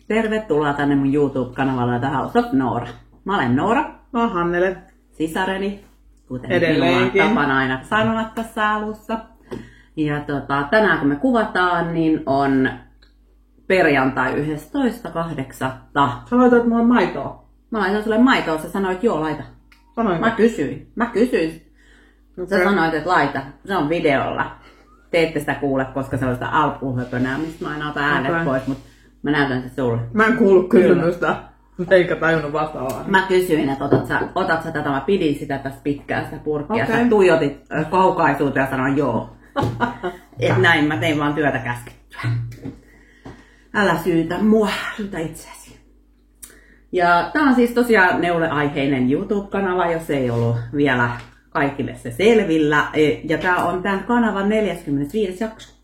Tervetuloa tänne mun YouTube-kanavalle The House of Noora. Mä olen Noora. Mä oon Hannele. Sisareni, kuten edelleenkin. minulla on tapana aina sanoa tässä alussa. Ja tänään kun me kuvataan, niin on perjantai 11.8. Sä laitoit mulle maitoa. Mä laitoin sulle maitoa, sä sanoit joo laita. Sanoinko? Mä kysyin. Sä sanoit, että laita. Se on videolla. Te ette sitä kuule, koska se on sitä alkuhöpönää, mistä mä aina otan äänet pois, mutta mä näytän se sulle. Mä en kuullut kysymystä, mutta eikä tajunnut vastaamaan. Mä kysyin, että otat sä tätä, mä pidin sitä tässä pitkään sitä purkkia. Okay. Sä tuijotit kaukaisuuteen ja sanoin joo. Et näin mä tein vaan työtä käskettyä. Älä syytä mua, syytä itseäsi. Ja tää on siis tosiaan neuleaiheinen YouTube-kanava, jos ei ollut vielä kaikille se selvillä. Ja tää on tämän kanavan 45. jakso.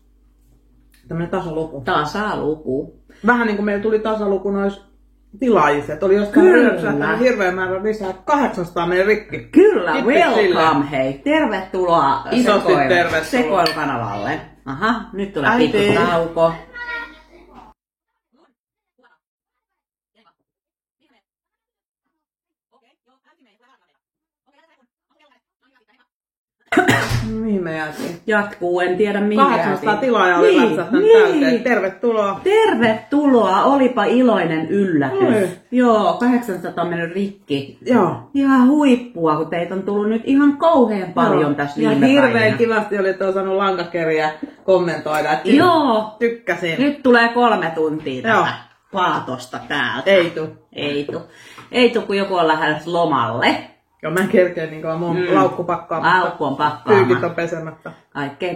Tämmönen tasaluku. Tasaluku. Vähän niin kuin meillä tuli tasaluku nois tilaiset. Oli jostain ryöpsähtänyt hirveän määrän lisää. 800 meidän rikki. Kyllä, Kiitos welcome sille. hei. Tervetuloa Isosti tervetuloa. Sekoilu-kanavalle. Aha, nyt tulee Äiti. pikku tauko. Mihin me jäätiin? Jatkuu, en tiedä mihin 800 jäätiin. tilaajaa oli lätsähtänyt täyteen. Tervetuloa. Tervetuloa, olipa iloinen yllätys. Oi. Joo, 800 on mennyt rikki. Joo. Ihan huippua, kun teitä on tullut nyt ihan kauhean paljon tässä ja viime hirveän päivinä. kivasti olit osannut lankakeriä kommentoida. Että Joo, tykkäsin. nyt tulee 3 tuntia Joo. tätä paatosta täältä. Ei tuu. Ei tuu, kun joku on lähdössä lomalle. Joo, mä en kerkeä niin kauan mun laukku pakkaamaan. Laukku on pakkaamaan. Pyykit on pesemättä. Kaikkea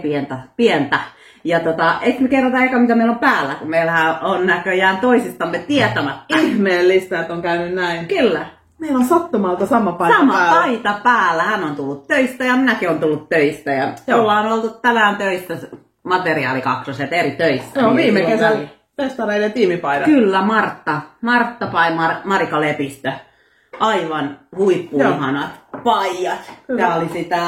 pientä. Ja eikö me kerrota eka mitä meillä on päällä, kun meillähän on näköjään toisistamme tietämättä. Ihmeellistä, että on käynyt näin. Kyllä. Meillä on sattumalta sama paita Sama päällä. paita päällä. Hän on tullut töistä ja minäkin on tullut töistä. Ja Joo. ollaan oltu tänään töissä materiaalikaksoset eri töissä. Joo, Niin viime silloin kesällä väliin. testareiden tiimipaidat. Kyllä, Martta Marika Lepistö. Aivan huippuihanat paijat. Kyllä. Tää oli sitä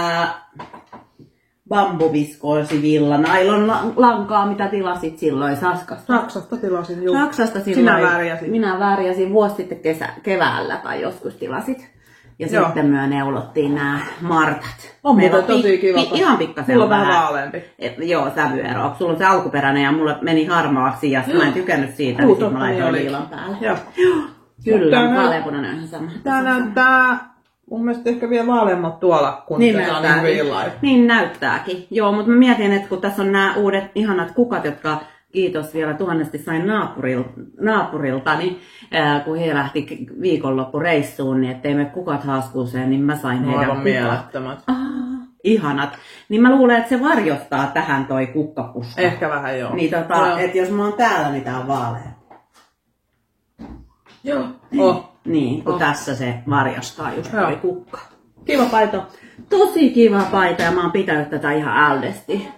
bambuviskoosivilla nailon lankaa, mitä tilasit silloin Saskasta. Saksasta tilasin juu. Saksasta silloin. Sinä värjäsit. Minä värjäsin vuosi sitten keväällä tai joskus tilasit. Ja Joo. sitten myö neulottiin nämä Martat. On Meillä muuten tosi kiva. ihan pikkasen Mulla on vähän vaaleampi. Joo, sävyero. Sulla on se alkuperäinen ja mulle meni harmaaksi ja mä en tykännyt siitä, niin sit mä laitoin liilan päälle. Joo. Kyllä, Tää vaaleanpunainen on ihan sama. Tää näyttää mun mielestä ehkä vielä vaaleammat tuolla, kun se on in real life. Niin näyttääkin. Joo, mutta mä mietin, että kun tässä on nämä uudet ihanat kukat, jotka kiitos vielä tuhannesti sain naapurilta, niin kun he lähti viikonloppureissuun, niin ettei me kukat haaskuuseen, niin mä sain heidän Aivan kukat. mielettömät. Ihanat. Niin mä luulen, että se varjostaa tähän toi kukkapuska. Ehkä vähän joo. Niin Joo. että jos mä oon täällä, niin tää on vaalea. Joo. Oh. Niin, kun tässä se varjostaa just Joo. toi kukka. Kiva paita. Tosi kiva paita ja mä oon pitänyt tätä ihan äldesti.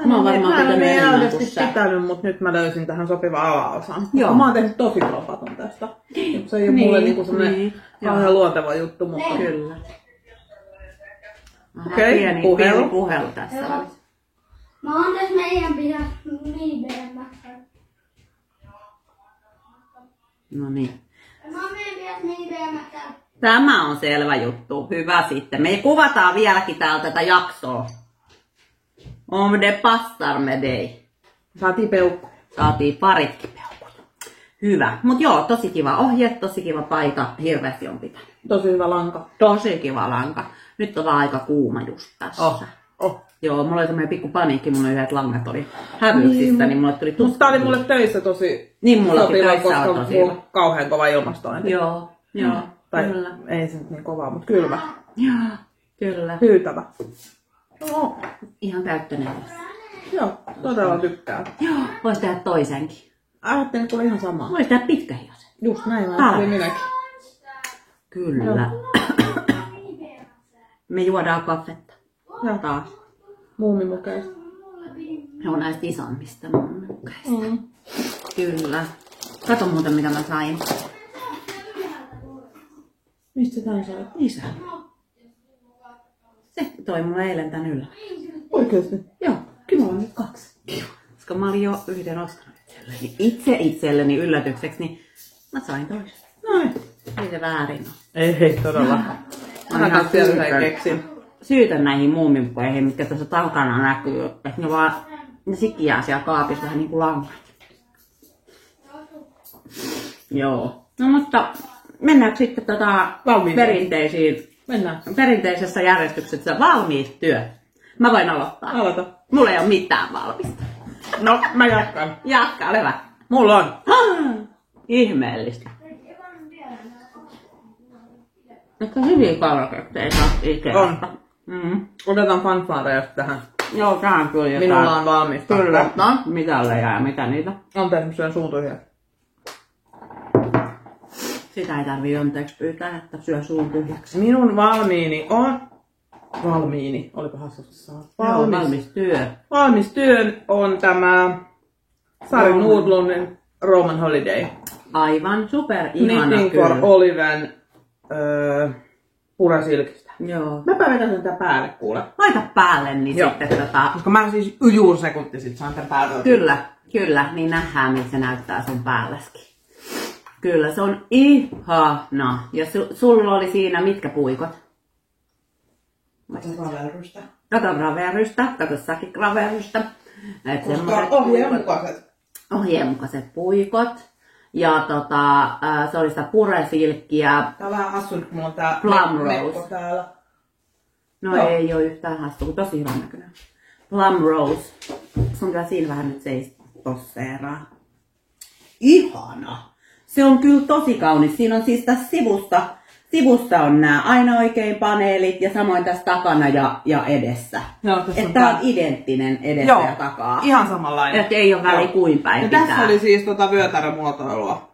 Mä oon varmaan pitänyt niin enemmän kuin älysti sä. pitänyt, mutta nyt mä löysin tähän sopivan alaosan. Joo. Mä oon tehnyt tosi kropaton tästä. Se ei ole mulle niinku semmonen niin. kauhean luonteva juttu, mutta Kyllä. Aha, Okei, pieni puhelu tässä välissä. Mä oon tässä meidän pihassa niiveämässä. No niin. Mä oon meidän pihassa niiveämässä. Tämä on selvä juttu. Hyvä sitten. Me kuvataan vieläkin täällä tätä jaksoa. Om det passar med dig. saatiin peukku. Saatiin paritkin peukut. Hyvä. Mut joo, tosi kiva ohje, tosi kiva paita. Hirveästi on pitänyt. Tosi hyvä lanka. Tosi kiva lanka. Nyt on vaan aika kuuma just tässä. Oh. Joo, mulla oli semmoinen pikku paniikki, mulla yhdet langat oli hävyyksistä, niin mulle tuli tuska. Mutta tää oli mulle töissä tosi Niin mullakin sopiva, töissä koska on tosi mulla hyvä. on kauhean kova ilmastointi. Joo, Tai kyllä. ei se nyt niin kovaa, mutta kylmä. Joo, kyllä. Hyytävä. No, Ihan täyttöinen. joo, todella tykkään. Joo, vois tehdä toisenkin. Ajattelin, että tulee ihan samaa. Vois tehdä pitkähiosen. Just näin ajattelin minäkin. Kyllä. Me juodaan kaffetta. Joo. Taas. Muumimukeista. Se on näistä isommista mummukeista. Kyllä. Kato muuten mitä mä sain. Mistä tän sait? Isä. Se toi mulle eilen tän yllä. Oikeesti? Joo, kyllä mulla on nyt 2. Koska mä olin jo yhden ostanut. itselleni yllätykseksi, niin mä sain toisen. Noin. Ei se väärin ole. Ei todellakaan. Mä kanssa vielä keksin. Syytä näihin muuminpoihin, mitkä tuossa takana näkyy, että ne sikiää siellä kaapissa vähän niin kuin langat. Joo. No mutta mennäänkö sitten perinteisessä järjestyksessä valmiit työt? Mä voin aloittaa. Aloita. Mulla ei ole mitään valmista. No, mä jatkan. Jatka, ole hyvä. Mulla on. Ihmeellistä. Että hyviä kalaketteita Ikeasta. On. Otetaan fanfaareja tähän. Joo, tää on kyllä jotain. Minulla on valmista. Kyllä. No, mitä jää, mitä niitä? On tehnyt sen suuntuisia. Sitä ei tarvii anteeksi pyytää, että syö suun tyhjäksi. Minun valmiini on... Valmiini. Olipa hassusti Valmis työ. Valmis työ on tämä Sari Nordlundin Roman Holiday. Aivan super ihana Knitting kyllä. for Oliven purasilkistä. Joo. Mäpä vedän tätä päälle, kuule. Laita päälle, niin Joo. sitten Koska mä siis juuri sekunti sit saan tän päälle. Kyllä, niin nähdään, miltä se näyttää sun päälleskin. Kyllä, se on ihana. Ja sulla oli siinä mitkä puikot? Graverystä. Kato graverystä, kato säkin graverystä. Ohjeenmukaiset puikot. Ja se oli sitä puresilkkiä. Tää on vähän hassu, kun mulla on tää Plum mekko rose. täällä. No Joo. ei ole yhtään hassu, kun tosi hyvän näköinen. Plum rose. Se on kyllä siinä vähän nyt seis tosseeraa. Ihana! Se on kyllä tosi kaunis. Siinä on siis tässä sivusta on nämä aina oikein paneelit ja samoin tässä takana ja edessä. Että tää on identtinen edessä ja takaa. Ihan samanlainen. Että ei ole väli kuin päin ja pitää. tässä oli siis vyötärömuotoilua.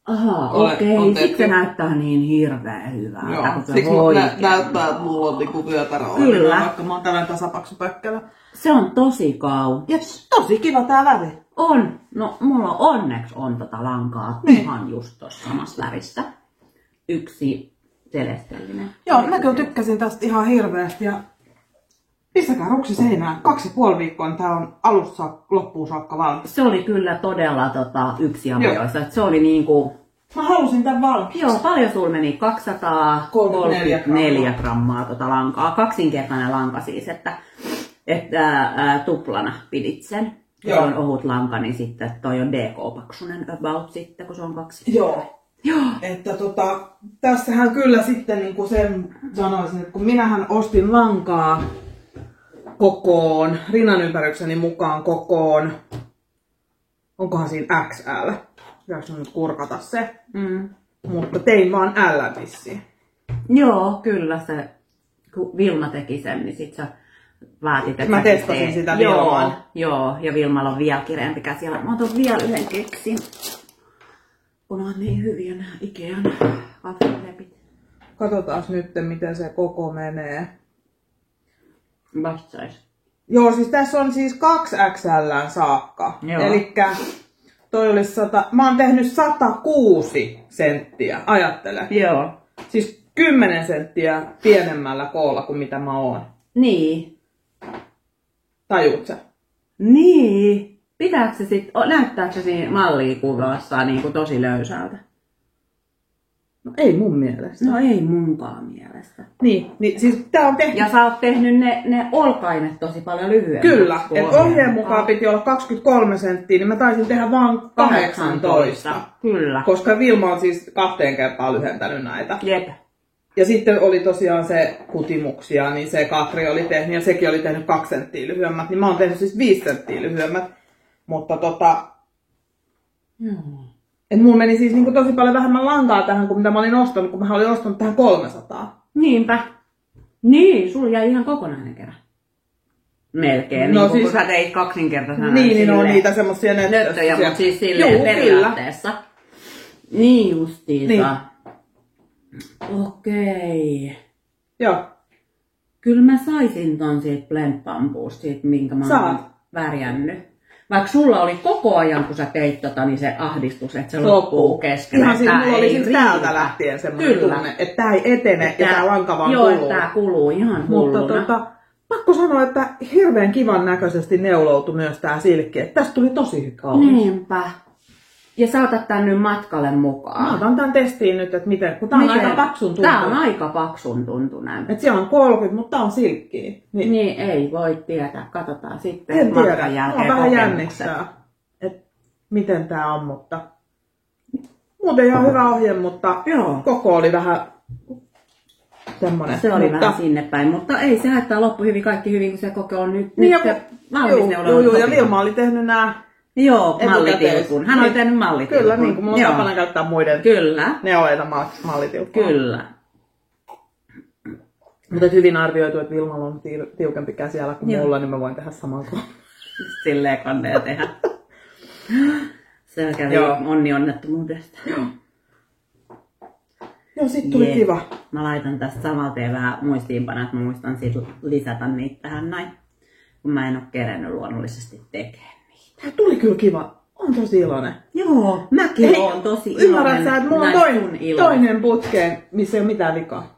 Aha, okei. Sitten se näyttää niin hirveän hyvältä. Joo, kun se siksi näyttää, että mulla on niinku vyötärö. Kyllä. Vaikka mä oon tällainen tasapaksu pökkelä. Se on tosi kaunis. Ja tosi kiva tää väri. On. No, mulla onneksi on lankaa ihan just tossa samassa värissä. Yksi telestellinen. Joo, mä kyllä tykkäsin tästä ihan hirveästi ja pistäkää ruksi seinään. 2,5 viikkoa tää on alussa loppuun saakka valmis. Se oli kyllä todella yksi avioissa. Se oli niinku... Mä halusin tän valmiiksi. Joo, paljon sulla meni? 234 grammaa lankaa. Kaksinkertainen lanka siis, että tuplana pidit sen. Jos on ohut lanka, niin sitten toi on DK-paksunen about sitten, kun se on 2. Joo. Että tässähän kyllä sitten niinku sen sanoisin, että kun minähän ostin lankaa kokoon, rinnan ympärykseni mukaan kokoon, onkohan siinä XL, pitäisikö nyt kurkata se, mutta tein vaan L vissiin. Joo, kyllä se, kun Vilma teki sen, niin sit sä vaatit, että mä testasin sitä Vilman. Joo, ja Vilmalla on vielä kireempi käsi. Mä otan vielä yhden keksin. Kun on niin hyviä nämä Ikean kahvilepit. Katsotaan nyt, miten se koko menee. Vastais. Joo, siis tässä on siis 2XL saakka. Elikkä toi olisi mä oon tehnyt 106 senttiä, ajattele. Joo. Siis 10 senttiä pienemmällä koolla kuin mitä mä oon. Niin. Tajuut sä? Niin. Pitääkö se näyttääkö se siinä mallikuvassa niin kuin tosi löysältä? No ei mun mielestä. No ei munkaan mielestä. Niin siis tää on tehty... Ja sä oot tehnyt ne olkainet tosi paljon lyhyemmin. Kyllä, että ohjeen mukaan piti olla 23 senttiä, niin mä taisin tehdä vaan 18. Kyllä. Koska Vilma on siis 2 kertaa lyhentänyt näitä. Jep. Ja sitten oli tosiaan se kutimuksia, niin se Katri oli tehnyt, ja sekin oli tehnyt 2 senttiä lyhyemmät, niin mä oon tehnyt siis 5 senttiä lyhyemmät. Mutta et mulla meni siis niinku tosi paljon vähemmän lankaa tähän kuin mitä mä olin ostanut, kun mä olin ostanut tähän 300. Niinpä. Niin, sulla jäi ihan kokonainen kerran. Melkein, no niin siis, kun sä teit kaksinkertaisena. Niin on niitä semmosia nöttöjä, mutta siis silleen periaatteessa. Niin justiinsa. Niin. Okei. Joo. Kyllä mä saisin ton siitä Blend Bamboosta, siitä minkä mä oon värjännyt. Vaikka sulla oli koko ajan, kun sä teit niin se ahdistus, että se loppuu kesken. Ihan siis mulla oli siis täältä lähtien semmoinen tunne, että tää ei etene ja tää lanka vaan kuluu. Joo, että tää kuluu ihan hulluna. Mutta pakko sanoa, että hirveän kivan näköisesti neuloutui myös tää silkki. Että tästä tuli tosi kaunis. Niinpä. Ja sä otat tän nyt matkalle mukaan. Mä otan tän testiin nyt, että miten, kun tää on aika paksun tuntunen. Tää on aika paksun tuntunen. Et siellä on 30, mutta tää on silkkiä. Niin ei voi tietää. Katsotaan sitten En tiedä. matkan jälkeen Vähän jännittää, että miten tää on, mutta muuten ihan hyvä ohje, mutta Joo. koko oli vähän semmonen. Se oli vähän sinne päin, mutta ei se haittaa loppu hyvin, kaikki hyvin, kun se koko on nyt, Niin, nyt se valmis neula. Joo, ja Vilma oli tehnyt nää. Joo, mallitilkun. Hän oli tehnyt mallitilkun. Kyllä, niin kuin mulla on tapana käyttää muiden neuleita mallitilkkua. Kyllä. Mutta hyvin arvioitu, että Vilmalla on tiukempi käsiala kuin mulla, niin mä voin tehdä saman kuin. Silleen kannea tehdä. Se kävi onni onnettomuudesta. Joo, sit tuli kiva. Mä laitan tästä samalta vähän muistiinpanoja, että mä muistan siitä lisätä niitä tähän näin. Kun mä en oo kerennyt luonnollisesti tekemään niitä. Tää tuli kyllä kiva. On tosi iloinen. Joo, mäkin oon tosi iloinen. Ymmärrät sä, että mulla on toinen putkeen, missä ei ole mitään vikaa.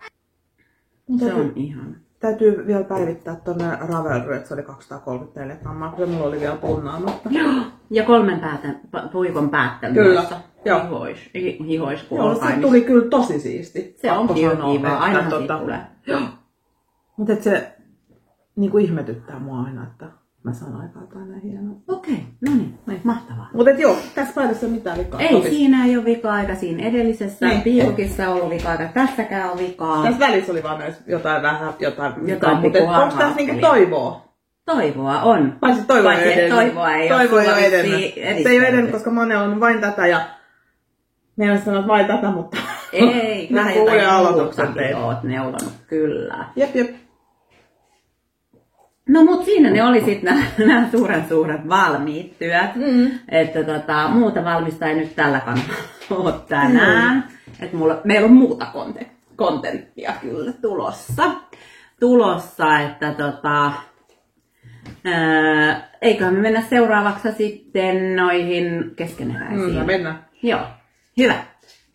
Se on ihana. Täytyy vielä päivittää tonne Ravelry, että se oli 234 grammaa, kun mulla oli vielä punnaamatta. Ja 3 puikon päättä kyllä. Hihois joo, se tuli kyllä tosi siisti. Se on kiva, aina siitä tulee. Mutta se niinku ihmetyttää mua aina, että mä saan aikaa jotain näin hienoa. Okei, no niin, mahtavaa. Mutta joo, tässä paidassa ei ole mitään vikaa. Ei, siinä ei ole vikaa, eikä siinä edellisessä piikokissa ollut vikaa, eikä tässäkään ole vikaa. Tässä välissä oli vaan jotain mutta onko tässä niinku toivoa? Toivoa on. Paitsi toivoa ei ole edennyt. Se ei ole edennyt, koska mä oon neulonut vain tätä ja meidän sanot vain tätä, mutta ei, vähän jotain muutakin oot neulonut, kyllä. Jep. No mut siinä ne oli sitten nämä suuret valmiit työt. Että muuta valmista ei nyt tällä kannalla ole tänään. Että meillä on muuta kontenttia kyllä tulossa, että eiköhän me mennä seuraavaksi sitten noihin keskeneräisiin. Mennään. Joo, hyvä.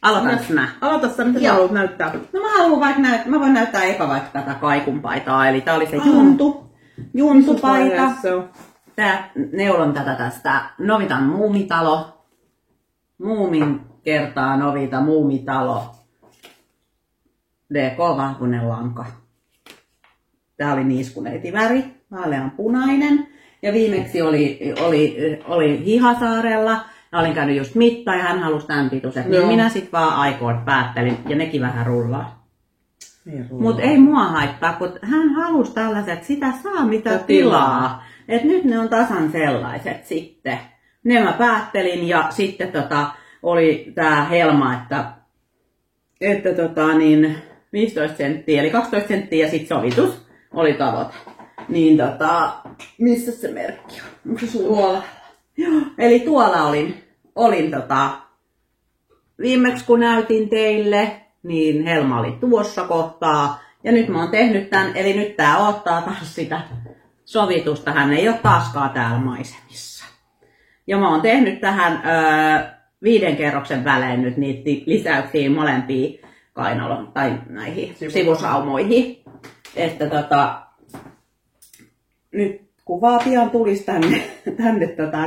Aloitanko mä? Aloita sä, mitä sä haluat näyttää? No mä voin näyttää eka vaikka tätä kaikumpaitaa, eli tää oli se juntupaita. Tää neulon tätä tästä Novitan Muumitalo. Muumin kertaa Novita Muumitalo. DK vahvunen lanka. Tää oli niiskuneitiväri, vaaleanpunainen. Ja viimeksi oli Hihasaarella. Mä olin käynyt just mittaa ja hän halusi tämän pituiset. Niin minä sit vaan aikoot päättelin ja nekin vähän rullaa. Mut ei mua haittaa, kun hän halusi tällaiset, sitä saa mitä tilaa. Et nyt ne on tasan sellaiset sitten. Ne mä päättelin ja sitten oli tää helma, että 15 senttiä eli 12 senttiä ja sit sovitus oli tavoite. Niin missä se merkki on? Onko se tuolla? Joo. Eli tuolla olin viimeksi kun näytin teille, niin helma oli tuossa kohtaa. Ja nyt mä oon tehnyt tän, eli nyt tää ottaa taas sitä sovitusta. Hän ei ole taaskaan täällä maisemissa. Ja mä oon tehnyt tähän 5 kerroksen välein nyt niitä lisäyksiä molempiin kainalon tai näihin sivusaumoihin. Että nyt kun vaan pian tulisi tänne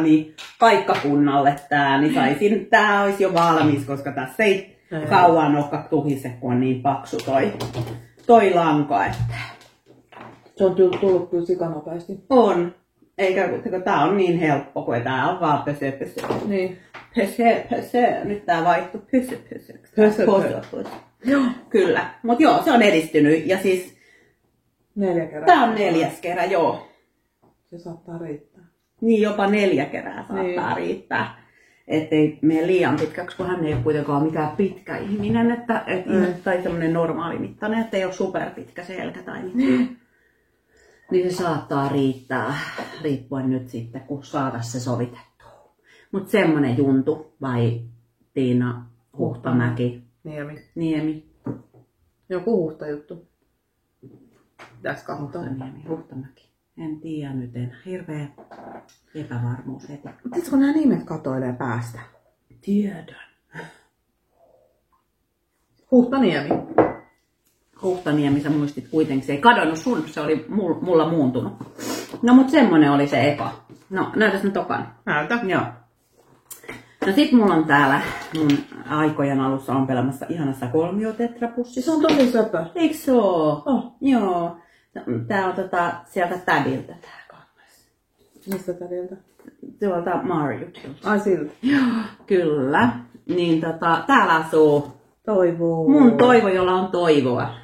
niin paikkakunnalle tää, niin tää olisi jo valmis, koska tässä ei kauan olekaan tuhise, kun on niin paksu toi lanka. Että se on tullut kyllä sikanopeasti. On. Eikä, kun tää on niin helppo, kun tää on vaan pösö. Niin. Pösö. Nyt tää vaihtui pösö. Joo. Kyllä. Mut joo, se on edistynyt. Ja siis 4 kertaa. Tää on 4. kerä, joo. Se saattaa riittää. Niin, jopa 4 kerää saattaa riittää. Ettei mene liian pitkäksi, kun hän ei ole kuitenkaan mikään pitkä ihminen, tai semmoinen normaali mittainen, että ei ole superpitkä selkä tai mitään. Niin se saattaa riittää, riippuen nyt sitten, kun saada se sovitettu. Mutta semmonen juntu, vai Tiina Huhtamäki? Niemi. Joku Huhta-juttu. Pitäis katsoa. Huhtamäki. En tiedä nyt, hirveä epävarmuus heti. Tiedätkö, nämä nimet katoilee päästä? Tiedän. Huhtaniemi. Huhtaniemi, sä muistit kuitenkin, se ei kadonnut sun, se oli mulla muuntunut. No mut semmonen oli se eka. No näytäs nyt tokan. Näytä. Joo. No sit mulla on täällä mun aikojen alussa on pelaamassa ihanassa kolmiotetrapussissa. Se on tosi söpö. Eiks se oo? Oh. Joo. Tää on sieltä tädiltä tää kangas. Mistä tädiltä? Tuolta Marjutilta. Ai siltä. Joo, kyllä. Niin täällä asuu Toivo. mun toivo, jolla on toivoa.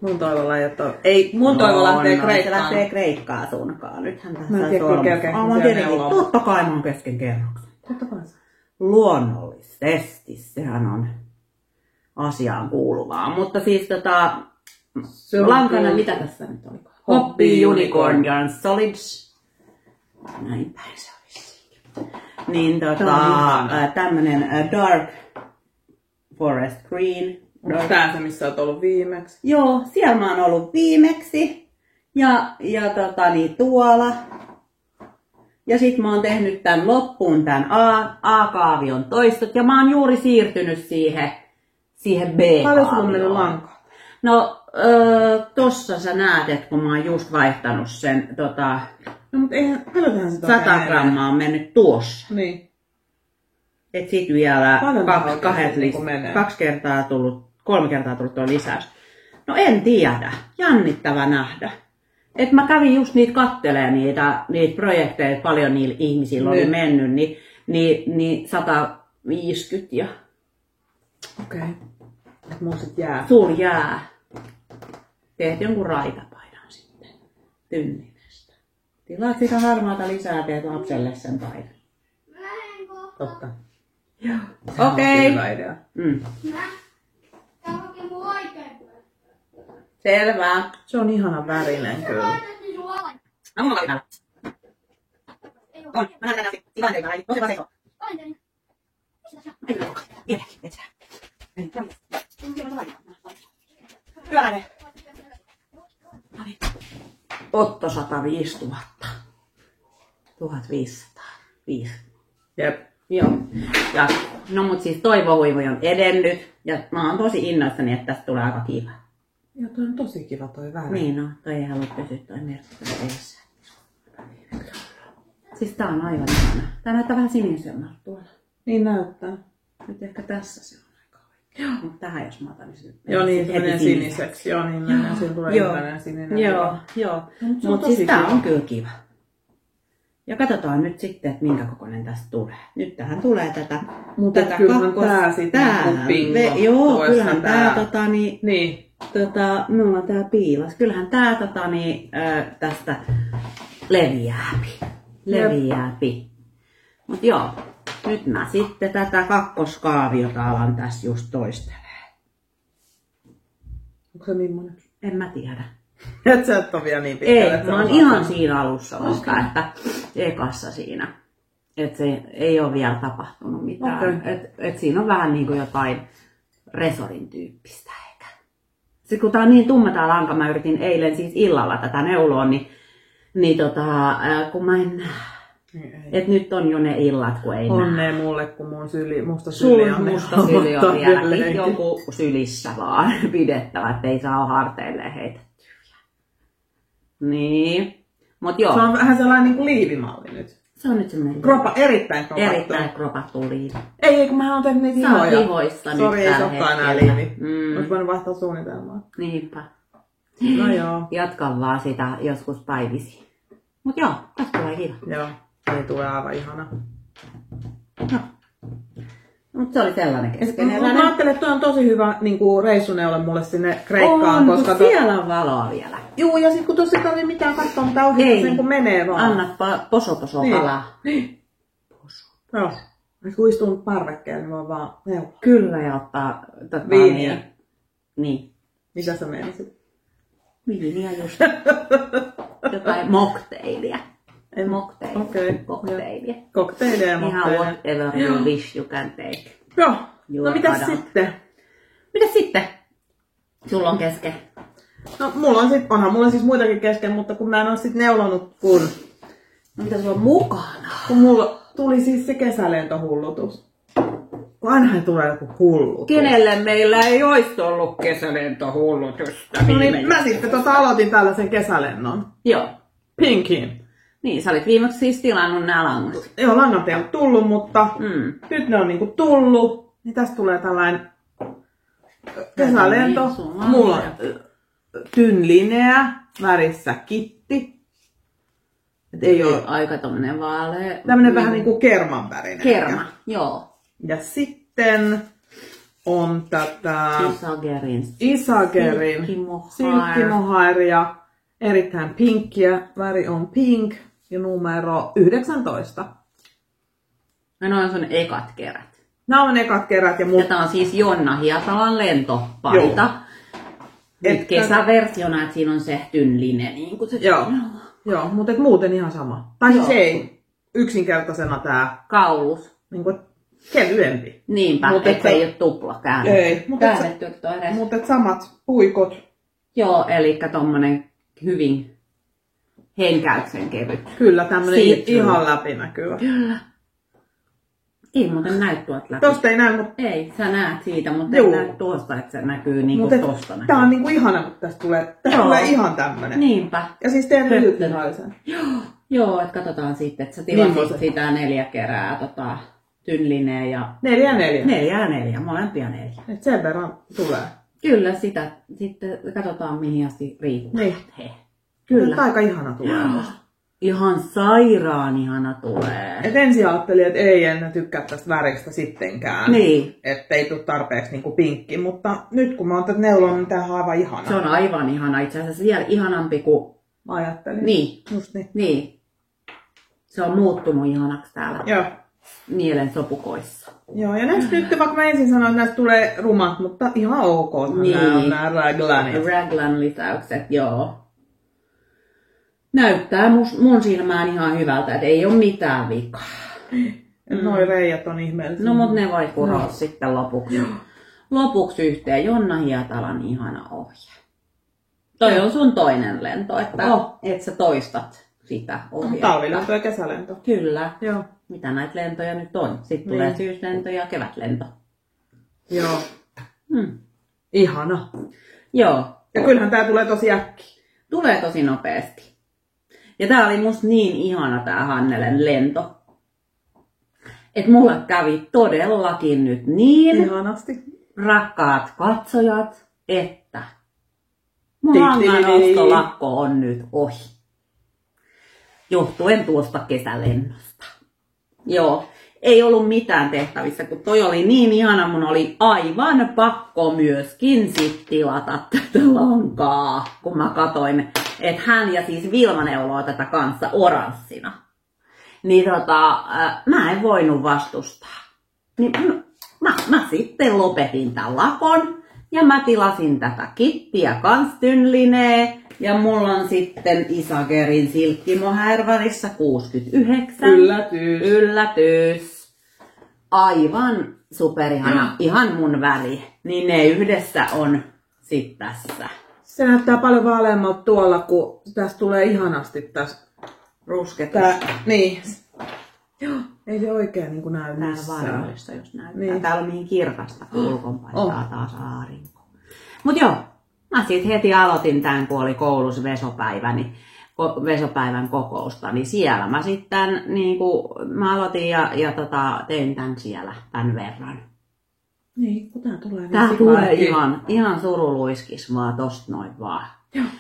Mun toivolla ei ole ei, mun toivo lähtee Kreikkaan. Se lähtee Kreikkaan sunkaan. Nythän tässä Mä en tiedä, kuinka kerkeä. totta kai mä oon kesken kerroksen. Totta kai. Luonnollisesti, sehän on asiaan kuuluvaa. Mutta siis lankana, mitä tässä nyt oli? Hoppy Unicorn Yarn Solids. Näin päin se olisi. Niin tämmönen Dark Forest Green. Onko tää se, missä olet ollut viimeksi? Joo, siellä mä oon ollut viimeksi. Ja tuolla. Ja sit mä oon tehnyt tän loppuun tän A-kaavion toistot. Ja mä oon juuri siirtynyt siihen B-kaavioon. Paljon sulla on mennyt lankaa? No, tossa sä näet, että kun mä oon just vaihtanut sen, No mut eihän, paljonhan sitä 100 grammaa on mennyt tuossa. Niin. Et sit vielä kaksi kertaa tullut, 3 kertaa tullut tuo lisäys. No en tiedä, jännittävä nähdä. Et mä kävin just niitä kattelee niitä projekteja, paljon niillä ihmisillä oli mennyt, niin 150 ja... Okei. Et muu sit jää. Sul jää. Teet jonkun raitapaidan sitten. Tynninestä. Tilaat sitä harmaata lisää, teet lapselle sen paidan. Totta. Joo. Okei. Hyvä idea. Tää on oikein mun oikein. Selvä. Se on ihana värinen kyllä. Laitettiin sun alain. No mulla oli täällä. Ei oo. On. Mä näen tänään sitten. Tilanteen päällä. Onko se vaan seisoo? Lainteinen. Mistä sä? Ei ole. Tiedäkin. Et sä. Hyvänen. Otto 105 000. 1500. 5. Jep. Joo. Ja, no mut siis toivohuivui on edennyt. Ja mä oon tosi innoissani, että tästä tulee aika kiva. Joo, toi on tosi kiva toi väri. Niin no, toi ei halua pysyä toi merkittävä edessä. Siis tää on aivan ihana. Tää näyttää vähän sinisemmalta tuolla. Niin näyttää. Nyt ehkä tässä se on aika oikein. Joo. Mutta tähän jos mä otan, niin se Joo, niin se menee siniseksi. Joo, niin menee. Siinä tulee ympärinen sininen. Joo. Mutta siis tää on kyllä kiva. Ja katsotaan nyt sitten, että minkä kokoinen tästä tulee. Nyt tähän tulee tätä. Mutta kyllähän tää sitten pingo. Joo, kyllähän tää Niin. me ollaan tää piilas. Kyllähän tää tästä leviääpi. Mut joo, nyt mä sitten tätä kakkoskaaviota alan tässä just toistelee. Onko se millainen? En mä tiedä. Et sä et ole vielä niin pitkällä. Ei, mä oon ihan siinä alussa vasta, että ekassa siinä. Että se ei ole vielä tapahtunut mitään. Okay. Et siinä on vähän niin kuin jotain resorin tyyppistä ehkä. Sitten kun tää on niin tumma tää lanka, mä yritin eilen siis illalla tätä neuloa, niin kun mä en... Et nyt on jo ne illat, kun ei näe. Onnea mulle, kun mun musta syli on. Musta syli on vieläkin joku sylissä vaan pidettävä, ettei saa harteille heitettyä. Niin. Mut joo. Se on vähän sellainen niin kuin liivimalli nyt. Se on nyt semmoinen Erittäin kropattu. Erittäin kropattu liivi. Ei, kun mä oon tehnyt niitä Sä oot ihoja. ihoissa nyt Sori, ei se olekaan enää liivi. Olis voinut vaihtaa suunnitelmaa. Niinpä. No joo. Jatka vaan sitä joskus päivisi. Mut joo, tästä tulee kiva. Joo, ei tule aivan ihana. No. Mut se oli sellainen keskeneräinen. Mä ajattelin, että toi on tosi hyvä niin reissuneule mulle sinne Kreikkaan. On, koska siellä on valoa vielä. Juu, ja sit kun tossa ei tarvitse mitään katsoa, mitä ohjata sen kun menee vaan. Anna poso palaa. Niin. Joo. Et kun istun parvekkeella, niin voi vaan neuvoa. Kyllä, ja ottaa viiniä. Niin. Mitä sä menisit? Viiniä just. Jotain mokteilia. Mokteilia. Okei. Kokteilia. Kokteilia ja Ihan mokteilia. whatever you wish you can take. Joo. You No mitäs adult. sitten? Mitäs sitten? Sulla on kesken. No onhan mulla siis muitakin kesken, mutta kun mä en oo sit neulonut kun... No mitä sulla on mukana? Kun mulla tuli siis se kesälentohullutus. kun aina tulee joku hullu. Kenelle meillä ei olisi ollut kesälentohullutusta? No niin, mä sitten aloitin tällaisen kesälennon. Joo. Pinkiin. Niin, sä olit viimeksi siis tilannut nämä langat. Joo, langat ei ole tullut, mutta nyt ne on niinku tullut. Niin tästä tulee tällainen kesälento. Niin, mulla on Tynlineä, värissä kitti. Et ei ole aika tommonen vaalea. tämmönen vähän niinku kerman värinen. Kerma, joo. Ja sitten on tätä Isagerin silkkimohair ja erittäin pinkkiä. Väri on pink ja numero 19. Ja noin on sun ekat kerät. Nämä on ekat kerät ja Ja tää on siis Jonna Hietalan lentopaita. Nyt kesäversiona, että siinä on se Tynline, niin kuin se Joo, mutta muuten ihan sama. Tai siis ei. Yksinkertaisena tää kaulus. niinku kevyempi. Niinpä, että ei ole tupla käännetty. Ei, mutta samat puikot. Joo, eli tommonen hyvin henkäyksen kevyt. Kyllä, tämmönen ihan läpinäkyvä. Kyllä. Ei muuten näy tuolta läpi. Tosta ei näy, mutta... Ei, sä näet siitä, mutta ei näy tuosta, että se näkyy niinku tosta näkyy. Tää on niinku ihana, kun tästä tulee ihan tämmönen. Niinpä. Ja siis teen lyhytlihaisen. Joo, että katsotaan sitten, että sä tilasit sitä 4 kerää Tynlineen ja... 4 ja 4. 4 ja 4, molempia 4. Et sen verran tulee. Kyllä, sitä. Sitten katsotaan mihin asti riippuu. Niin. Kyllä. Mutta aika ihana tulee musta. Ihan sairaan ihana tulee. Et ensin ajattelin, että ei en tykkää tästä väristä sittenkään. Niin. Että ei tule tarpeeksi niinku pinkki, mutta nyt kun mä oon tätä neulon, niin tää on aivan ihana. Se on aivan ihana. Itse asiassa vielä ihanampi kuin... Mä ajattelin. Niin. Just niin. Niin. Se on muuttunut ihanaksi täällä. Joo. Mielen sopukoissa. Joo, ja näistä nyt, vaikka mä ensin sanoin, että näistä tulee rumat, mutta ihan ok. Niin. Nämä on nämä raglanit. Raglan lisäykset, joo. Näyttää mun silmään ihan hyvältä, että ei ole mitään vikaa. Noi reijät on ihmeellisiä. No mut ne voi kuroa sitten lopuksi. Lopuksi yhteen. Jonna Hietalan ihana ohje. Toi on sun toinen lento, että et sä toistat sitä ohjetta. Talvilento ja kesälento. Kyllä. Joo. Mitä näitä lentoja nyt on? Sitten tulee syyslento ja kevätlento. Joo. Ihana. Joo. Ja kyllähän tää tulee tosi äkkiä. Tulee tosi nopeasti. Ja tää oli musta niin ihana tää Hannelen lento. Että mulla kävi todellakin nyt niin ihanasti. Rakkaat katsojat, että mun langanostolakko on nyt ohi. Johtuen tuosta kesälennosta. Joo, ei ollut mitään tehtävissä, kun toi oli niin ihana, mun oli aivan pakko myöskin sit tilata tätä lankaa, kun mä katoin, että hän ja siis Vilma neuloo tätä kanssa oranssina. Niin mä en voinut vastustaa. Niin mä sitten lopetin tämän lakon ja mä tilasin tätä kittiä kans Tynlinee. Ja mulla on sitten Isagerin silkkimohair värissä 69. Yllätys. Aivan superihana. Ihan mun väri. Niin ne yhdessä on sit tässä. Se näyttää paljon vaaleammalta tuolla, kun tässä tulee ihanasti tässä rusketus. Niin. Joo. Ei se oikein niin näy missään. Täällä varjoissa jos näyttää. Niin. Täällä on mihin kirkasta, kun ulkon paistaa taas aurinko. Mut joo. Mä sit heti aloitin tämän, kun oli koulussa vesopäivän kokousta, niin siellä mä sitten mä aloitin ja tein tän siellä tämän verran. Niin, kun tää tulee. Tää tulee ihan suruluiskis vaan tosta noin vaan.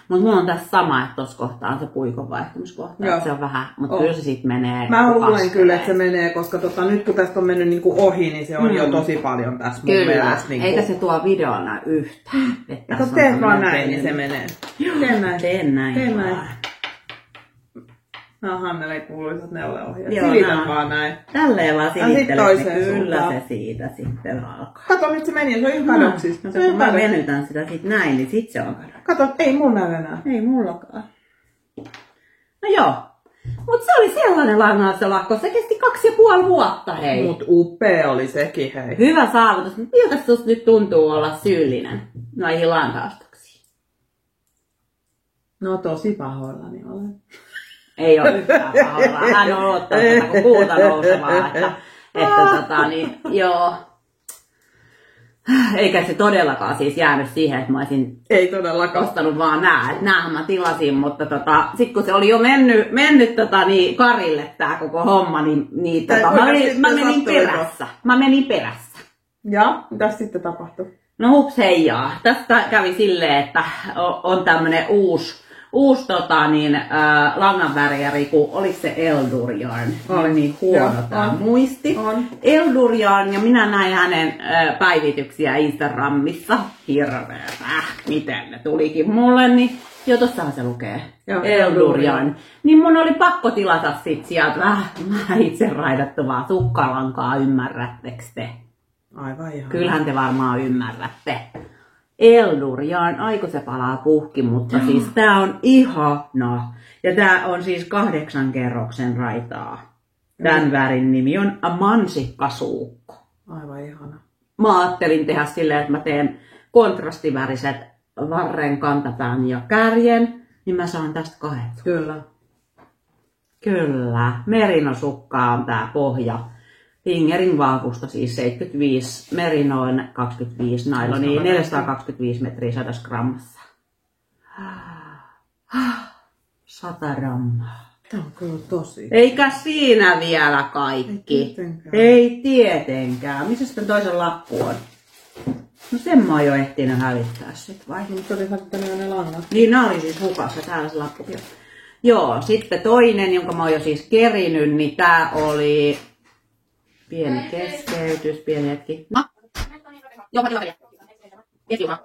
Mut mulla on tässä sama, että tossa kohtaa on se puikon vaihtumiskohta, että se on vähän, mutta kyllä se sit menee. Mä luulen kyllä, että se menee, koska nyt kun tästä on mennyt niinku ohi, niin se on jo tosi paljon tässä mun mielestä. Kyllä, eikä se tuo videolla näy yhtään. Kun teet vaan näin, niin se menee. Teen näin. Nämä on Hannelen kuuluisat neuleohjeet. Silitän vaan näin. Tälleen vaan silittelet, niin kyllä se siitä sitten alkaa. Kato, nyt se meni, se on ihan kadoksissa. No, kun mä venytän sitä sit näin, niin sit se on kadoksissa. Kato, ei mun näy enää. Ei mullakaan. No joo. Mut se oli sellainen langanostolakko. Se kesti 2,5 vuotta, hei. Mut upea oli sekin, hei. Hyvä saavutus. Miltä susta nyt tuntuu olla syyllinen noihin lankaustuksiin? No tosi pahoillani olen. Ei ole yhtään pahoilla. Hän on odottanut tätä kuuta nousevaa. Että joo. Eikä se todellakaan siis jäänyt siihen, että mä olisin Ei todellakaan. ostanut vaan näähän mä tilasin, mutta sit kun se oli jo mennyt Karille tää koko homma, niin mä menin perässä. Ja, mitä sitten tapahtui? No hups heijaa. Tästä kävi silleen, että on tämmönen uusi langanvärjäri, kun oliko se Eldurjarn? Oli niin huono tää muisti. Eldurjarn, ja minä näin hänen päivityksiä Instagramissa. Hirveetä, miten ne tulikin mulle, niin jo tossahan se lukee. Eldurjarn. Niin mun oli pakko tilata sit sieltä vähän itse raidattavaa sukkalankaa, ymmärrättekö te? Aivan ihan. Kyllähän te varmaan ymmärrätte. Eldurjarn, aiku se palaa puhki, mutta siis tää on ihana. Ja tää on siis 8 kerroksen raitaa. Tän värin nimi on mansikkasuukko. Aivan ihana. Mä ajattelin tehdä silleen, että mä teen kontrastiväriset varren, kantapään ja kärjen, niin mä saan tästä 8. Kyllä. Kyllä. Merinosukkaa on tää pohja. Fingerin vaakusta siis 75, merinoin 25, nailoni 425 metriä 100 grammassa. 100 grammaa. Tämä on kyllä tosi. Eikä siinä vielä kaikki. Ei tietenkään. Missä sitten toisen lappu on? No sen mä oon jo ehtinyt hävittää sit vai? Mutta oli hävittänyt jo ne langat. Niin, nää oli siis hukassa. Täällä se lappukin on. Joo, sitten toinen, jonka mä oon jo siis kerinyt, niin tää oli... Pieni keskeytys, pieni hetki. No? Joo, hyvä.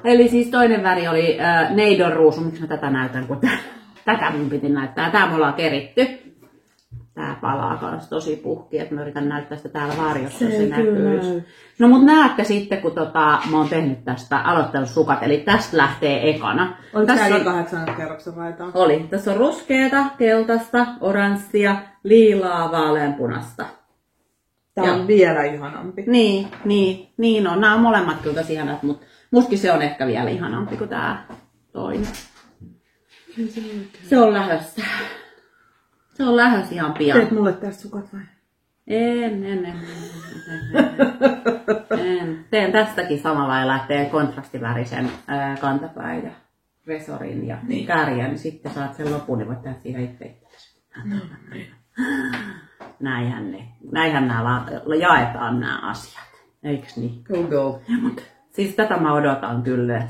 Eli siis toinen väri oli Neidon ruusu. Miksi mä tätä näytän, kun tätä mun piti näyttää. Tää me ollaan keritty. Tää palaa kans tosi puhki, että mä yritän näyttää sitä täällä varjossa, se näkyy. No mut näette sitten, kun mä oon tehnyt tästä aloittelussukat, eli tästä lähtee ekana. Tässä on 8 kerroksen raitaa. Oli. Tässä on ruskeata, keltaista, oranssia, liilaa, vaaleanpunasta. Tää on vielä ihanampi. Niin on. Nämä on molemmat kyllä tosi ihanat, mutta mustakin se on ehkä vielä ihanampi kuin tää toinen. Se on lähdössä. Se on lähdössä ihan pian. Teet mulle tästä sukat vai? En. Teen tästäkin samalla lailla, että teen kontrastivärisen kantapään ja resorin ja kärjen, niin sitten saat sen lopun, niin voit tehdä siihen itse. Näinhän nämä jaetaan nämä asiat, eiks niin? Go. Siis tätä mä odotan kyllä,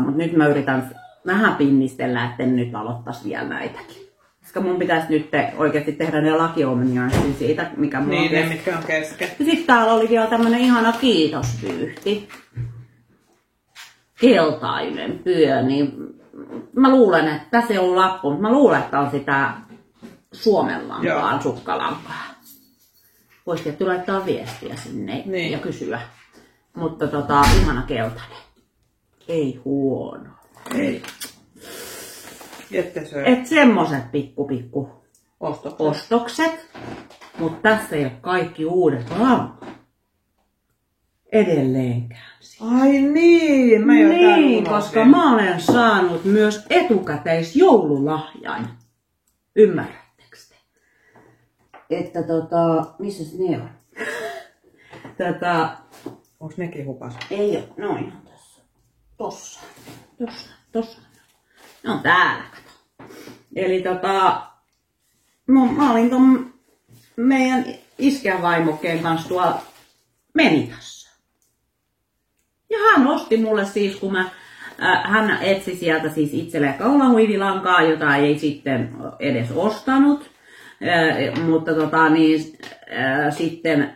mutta nyt mä yritän vähän pinnistellä, etten nyt aloittaisi vielä näitäkin. Koska mun pitäisi nyt oikeasti tehdä ne lakiominaisuus siitä, mikä mulla on ne mitkä on kesken. Sitten täällä oli vielä tämmönen ihana kiitosvyyhti. Keltainen pyö, niin mä luulen, että tässä ei ollut lappu, mutta mä luulen, että on sitä Suomenlankaa, sukkalankaa. Voisi tietty laittaa viestiä sinne ja kysyä. Mutta ihana keltainen. Ei huono. Ei. Et semmoset pikku ostokset. Mutta tässä ei ole kaikki uudet langat. Edelleenkään. Ai niin, niin, koska mä olen saanut myös etukäteisjoululahjan. Ymmärrättekö te? Että missäs ne on? Onks nekin hukas? Ei oo, noin on tässä. Tossa. Ne on täällä, kato. Eli mä olin ton meidän iskän vaimokkeen kanssa tuolla Menitassa. Ja hän osti mulle siis, kun hän etsi sieltä siis itselleen kaulahuivilankaa, jota ei sitten edes ostanut. Mutta sitten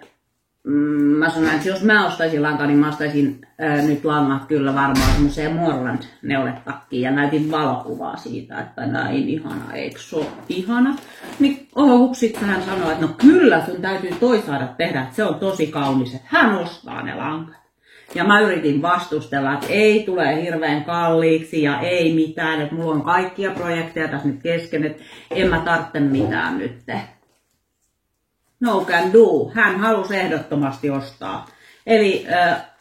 mä sanoin, että jos mä ostaisin lankaa, niin mä ostaisin nyt langat kyllä varmaan semmoiseen Morland-neuletakkiin. Ja näytin valokuvaa siitä, että näin ihana, eikö se ole ihana? Niin hupsit hän sanoi, että no kyllä sun täytyy toi saada tehdä, että se on tosi kaunis, että hän ostaa ne lankat. Ja mä yritin vastustella, että ei tule hirveän kalliiksi ja ei mitään, että mulla on kaikkia projekteja tässä nyt kesken, että en mä tarvitse mitään nyt. No can do. Hän halusi ehdottomasti ostaa. Eli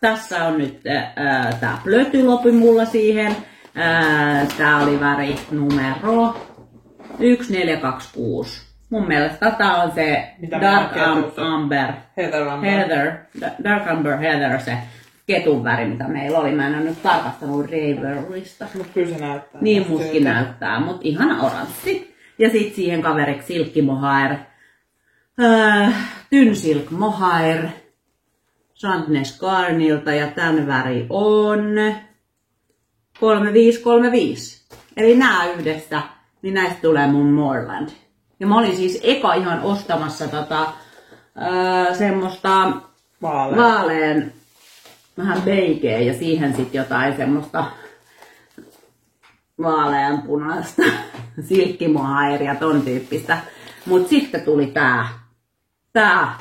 tässä on nyt tää plötylopi mulla siihen. Tää oli väri numero 1426. Mun mielestä tää on se Mitä Dark mä oon Amber. Dark Amber Heather, se ketun väri, mitä meillä oli. Mä en ole nyt tarkastanut Ravelrysta. Mut kyllä se näyttää. Niin muskin näyttää, mut ihana oranssi. Ja sit siihen kaveriksi Silkki Mohair. Tynsilk Mohair. Sandnes Garnilta ja tän väri on 3535. Eli nää yhdessä, niin näistä tulee mun Moorland. Ja mä olin siis eka ihan ostamassa semmoista vaalean vähän beikeä ja siihen sit jotain semmoista vaaleanpunaista silkkimohairia, ton tyyppistä. Mut sitten tuli tää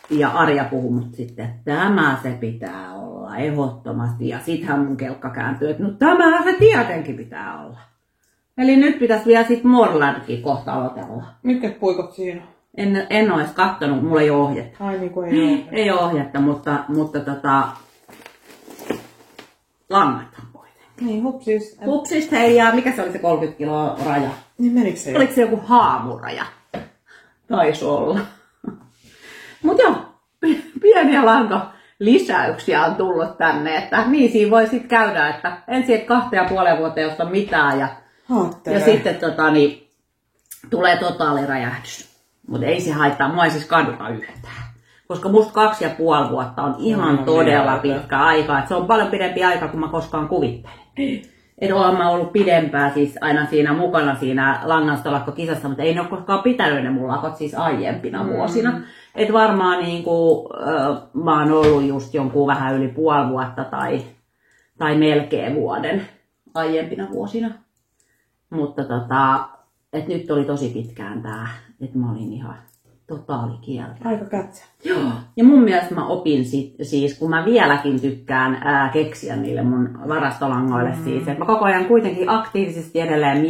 ja Arja puhui mut sitten, että tämä se pitää olla ehdottomasti. Ja sittenhän mun kelkka kääntyy, että no tämähän se tietenkin pitää olla. Eli nyt pitäisi vielä sit Moorlandkin kohta aloitella. Mitkä puikot siinä on? En ole edes kattonut, mulla ei ole ohjetta. Ai niin kuin ei ole. Ei ole ohjetta, mutta langathan kuitenkin. Niin, hupsis. Hupsista hei, ja mikä se oli se 30 kiloa raja? Niin menikö se? Oliko se joku haamuraja? Taisi olla. Mut joo, pieniä lisäyksiä on tullut tänne, että niin siinä voi sitten käydä, että ensin et 2,5 vuotta ei osta mitään ja sitten tulee totaaliräjähdys. Mutta ei se haittaa, mua ei siis kaduta yhtään. Koska musta 2,5 vuotta on ihan todella pitkä aika. Et se on paljon pidempi aika kuin mä koskaan kuvittelin. Et olen mä ollut pidempään siis aina siinä mukana siinä langanstolakkokisassa, mutta ei ne ole koskaan pitänyt ne mun lakot siis aiempina vuosina. Et varmaan niinku, mä oon ollut just jonkun vähän yli puoli vuotta tai melkein vuoden aiempina vuosina. Mutta et nyt oli tosi pitkään tää, että mä olin ihan totaalikieltä. Aika kätsä. Joo. Ja mun mielestä mä opin siis, kun mä vieläkin tykkään keksiä niille mun varastolangoille siis, että mä koko ajan kuitenkin aktiivisesti edelleen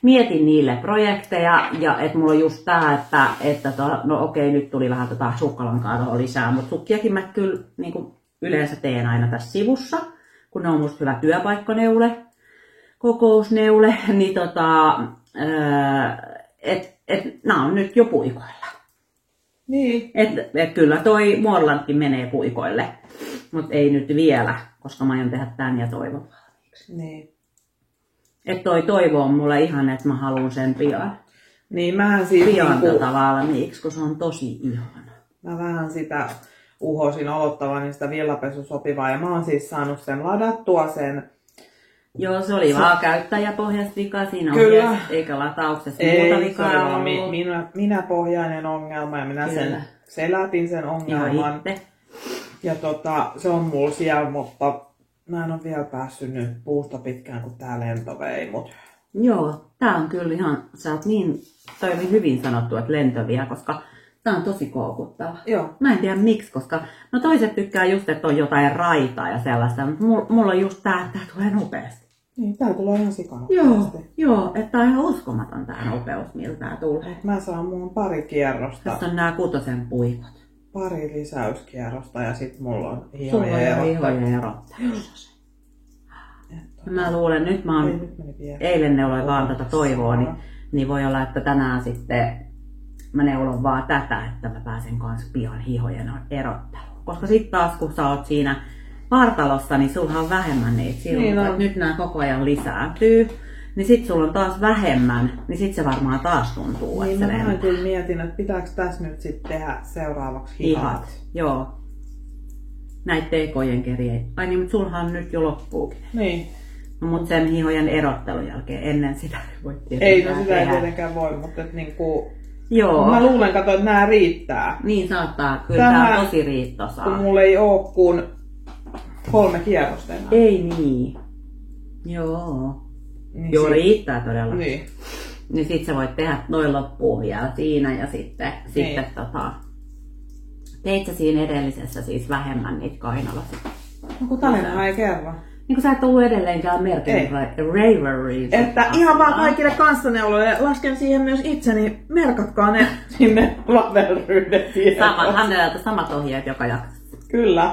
mietin niille projekteja ja että mulla on just tää, että no okei, nyt tuli vähän sukkalankaa tuohon lisää, mutta sukkiakin mä kyllä niin kuin yleensä teen aina tässä sivussa, kun ne on musta hyvä työpaikkaneule, kokousneule, niin nämä on nyt jo puikoilla. Niin. Et kyllä toi Moorlandkin menee puikoille, mutta ei nyt vielä, koska mä aion tehdä tän ja Toivon valmiiksi. Niin. Et toi Toivo on mulle ihan, että mä haluan sen pian. Niin, mähän siitä pian valmiiksi, kun se on tosi ihana. Mä vähän sitä uhosin aloittavani sitä villapesusopivaa ja mä oon siis saanut sen ladattua sen. Joo, se oli vaan käyttäjäpohjasta vika siinä ohjeessa, eikä latauksessa muuta vikaa ollut. Minäpohjainen ongelma ja minä selätin sen ongelman. Ja se on mulla siellä, mutta mä en ole vielä päässyt nyt puusta pitkään, kun tää lento vei mut. Joo, tää on kyllä ihan, sä oot niin, toi oli hyvin sanottu, että lento vie, koska tää on tosi koukuttava. Joo. Mä en tiedä miksi, koska no toiset tykkää just, että on jotain raitaa ja sellaista, mutta mulla on just tää, että tää tulee nopeasti. Niin, tää tulee ihan sikana. Joo, että tää on ihan uskomaton tää nopeus, miltä tää tulee. Mä saan mun pari kierrosta. Tässä on nää 6 puikot. Pari lisäyskierrosta ja sit mulla on hihojen erottelussa. Mä luulen, nyt mä oon, eilen neuloin vaan tätä Toivoa, niin voi olla, että tänään sitten mä neulon vaan tätä, että mä pääsen kanssa pian hihojen erotteluun. Koska sit taas kun sä oot siinä vartalossa, niin sulla on vähemmän niitä silloin, niin että nyt nää koko ajan lisääntyy. Niin sit sulla on taas vähemmän, niin sit se varmaan taas tuntuu, niin, että se lentää. Mä kyllä mietin, että pitääkö tässä nyt sit tehdä seuraavaksi hihat. Joo. Näitä tekojen keriä. Ai niin, mutta sulhan nyt jo loppuukin. Niin. No, mutta sen hihojen erottelun jälkeen ennen sitä voi ei, no sitä tehdä. Ei tietenkään voi, mutta et niinku... Joo. Mä luulen, kato, että nää riittää. Niin saattaa, kyllä tää on tosi riittävää. Kun mulla ei oo kuin 3 kierrosta enää. Ei niin. Joo. Niin joo, riittää todella. Niin. Niin sit sä voit tehdä noin loppuun vielä siinä ja sitten teit sä siinä edellisessä siis vähemmän niitä kainalossa. No kun Talena ei kerro. Niin kun sä et ollut edelleenkään merkinnyt Ravelry. Että ihan vaan kaikille kanssaneuloille lasken siihen myös itseni, merkatkaa ne sinne Ravelryden tietoon. Häneltä samat ohjeet joka jaksossa. Kyllä.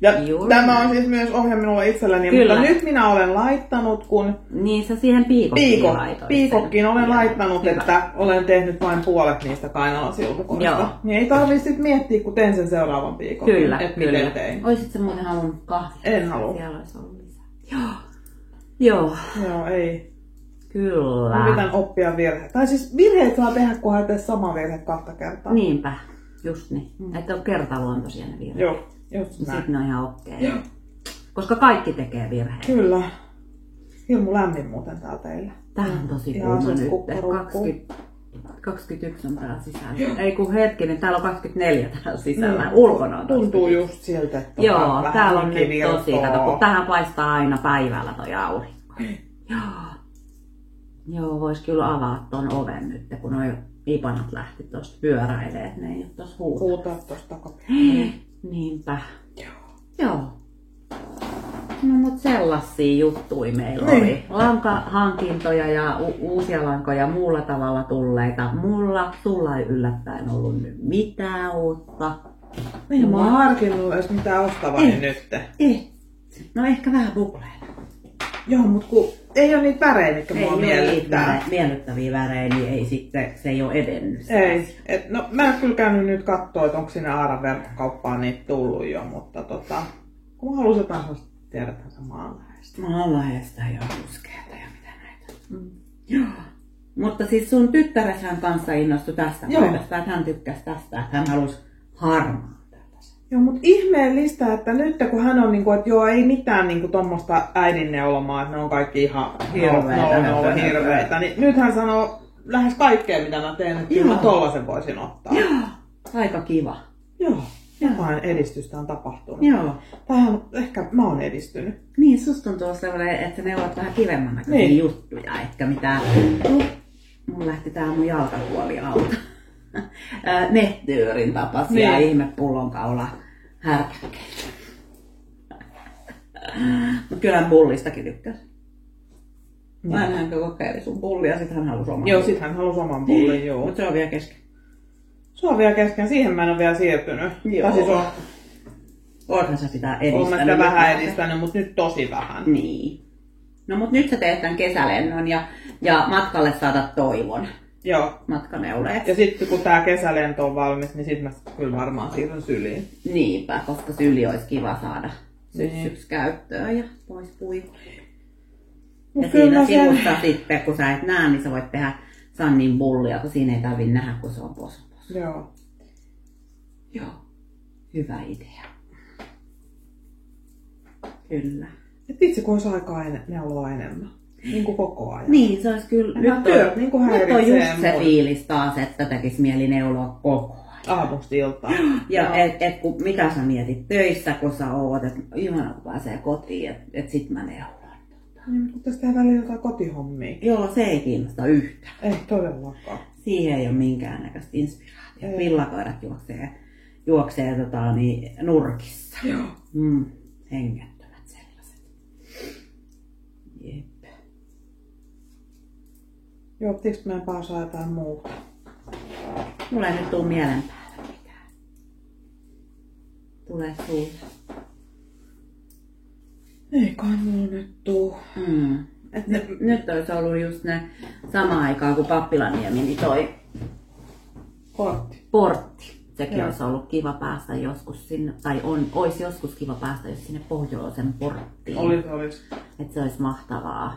Ja Juuri tämä näin. on siis myös ohje minulle itselleni, Kyllä. mutta nyt minä olen laittanut, kun Niin sä siihen piikokkiin olen Joo, laittanut, hyvä. että olen tehnyt vain puolet niistä kainalosilpukoista. Joo. Niin ei tarvitse sitten miettiä, kun teen sen seuraavan piikokin, Kyllä, että kyllä. miten tein. Oisit sä muuten halunnut kahvia? En halua. Siellä olisi ollut lisää. Joo, Joo, ei. kyllä. Yritän oppia virheet. Tai siis virheet saa tehdä, kun hän tee sama virhe 2 kertaa. Niinpä, just niin. Että on kertaluontoisia ne virheet. Joo, just näin. Sitten ne on ihan okei. Joo. Koska kaikki tekee virheitä. Kyllä. Hirmu lämmin muuten tää teillä. Tää on tosi Ja kuuma nyt. asuskukkarukku. 21 on täällä sisällä. Ei kun hetkinen, täällä on 24 täällä sisällä. Niin. Ulkona on Tuntuu 21. just siltä, että Joo, vähän täällä on nyt kivirtoo. tosi, kato, kun tähän paistaa aina päivällä toi aurinko. Joo. Joo, vois kyllä avaa ton oven nyt, kun noi ipanat lähti tosta pyöräilee, että ne ei oo tossa huutaa. Huutaa tosta takapiin. Niinpä. Joo. Joo. No mut sellaisia juttuja meillä Niin. oli. Lankahankintoja ja uusia lankoja muulla tavalla tulleita. Sulla ei yllättäen ollut nyt mitään uutta. Niin, mä oon harkinnut edes mitään ostavani nyt. No ehkä vähän bukleilla. Joo, mut kun ei oo niitä värejä, mitkä mua miellyttää. Miellyttäviä värejä, niin ei sitten, se ei ole edennyt. Ei. No, mä en kyllä käynyt nyt kattoo, että onko sinne Aaran verkkokauppaan niitä tullut jo, mutta kun mä halusin jotain sellaista, tiedetään se maanläheistä. Maanläheistä ja ruskeata ja mitä näitä. Joo. Mutta siis sun tyttäreshän kanssa innostui tästä paikasta, että hän tykkäsi tästä, että hän halusi harmaa tätä. Joo, mutta ihmeellistä, että nyt kun hän on niinku, että joo, ei mitään niinku tommosta äidinneulomaa, että ne on kaikki ihan hirveitä, niin nyt hän sanoo lähes kaikkea, mitä mä teen, että kyllä mä tollasen voisin ottaa. Joo, aika kiva. Joo, jotain edistystä on tapahtunut. Joo. Tähän ehkä mä oon edistynyt. Niin, susta tuntuu sellainen, että ne ovat vähän kivemmän näköisiä juttuja, etkä mitään. Mun lähti tää mun jalkapuoli alta. Nettyyrin tapaisia ihmepullonkaula härkäkkeitä. Mut kyllähän bullistakin tykkäs. Mä en kokeili sun bullia, sit hän halusi oman. Joo, sit hän halusi oman pullin, joo. Mut se on vielä kesken. Se on vielä kesken, siihen mä en ole vielä siirtynyt. Joo. Tai siis Oothan sä sitä oon edistänyt? mä sitä vähän edistänyt, mutta nyt tosi vähän. Niin. No mut nyt sä teet tän kesälennon ja matkalle saatat toivon. Joo. Matkaneuleet. Ja sitten kun tää kesälento on valmis, niin sit mä kyllä varmaan siirryn syliin. Niinpä, koska syli olisi kiva saada syssyksi käyttöön ja pois puimaan. Ja siinä sivussa sitten, kun sä et näe, niin sä voit tehdä Sannin bullia, kun siinä ei tarvitse nähdä, kun se on posoposo. Joo. Joo. Hyvä idea. Kyllä. Et vitsi, kun olisi aikaa neuloa enemmän. Niin kuin koko ajan. Niin, se olisi kyllä. Nämä työt niin kuin nyt on just se mun. fiilis taas, että tekisi mieli neuloa koko ajan. Aamusta iltaan. Ja mitä sä mietit töissä, kun sä oot, että ihana kun pääsee kotiin, että sit mä neulon. Niin, mutta tässä tehdään välillä jotain kotihommia. Joo, se ei kiinnosta yhtään. Ei todellakaan. Siihen ei ole minkäännäköistä inspiraatiota. Villakoirat juoksee nurkissa. Joo. Hengettömät sellaiset. Jep. Joo, tiiäks meidän pausaa jotain muuta? Mulla ei nyt tuu mielen päälle mitään. Tulee sulle. Ei kai mulla nyt tuu. Nyt olisi ollut just ne sama aikaa kuin Pappilaniemi, niin toi portti. Sekin olisi ollut kiva päästä joskus sinne, tai olisi joskus kiva päästä just sinne pohjoisen porttiin. Olis. Että se olisi mahtavaa.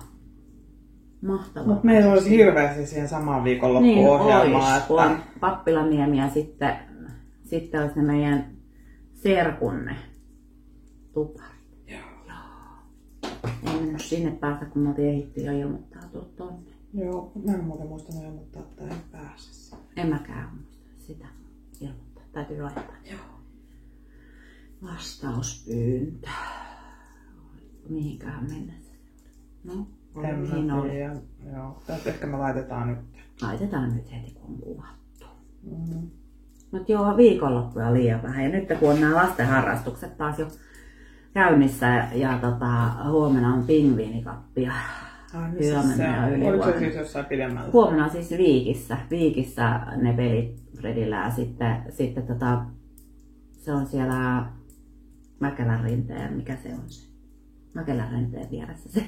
Mahtavaa. Mutta meillä olisi hirveästi siihen samaan viikonloppuohjelmaan. Niin olisi, kun Pappilaniemi ja sitten olisi ne meidän serkunne tuparit. Ei mennyt sinne päästä, kun me oltiin ehditty ja ilmoittautua tonne. Joo, mä en muuten muistanut ilmoittaa, että en pääse sinne. En mäkään muista sitä ilmoittaa. Täytyy laittaa. Joo. Vastauspyyntö. Mihinköhän mennessä? No, En mihin mä oli? tiedä. Joo, tästä ehkä me laitetaan nyt. Laitetaan nyt heti, kun on kuvattu. Mm-hmm. Mutta joo, viikonloppuja liian vähän. Ja nyt kun on nämä lasten harrastukset taas jo käynnissä ja huomenna on pingviinikappi ja huomenna ja Oliko se ylihuomenna. siis jossain pidemmällä? Huomenna siis Viikissä ne pelit Fredillä ja sitten se on siellä Mäkelän rinteen, mikä se on se? Mäkelän rinteen vieressä se.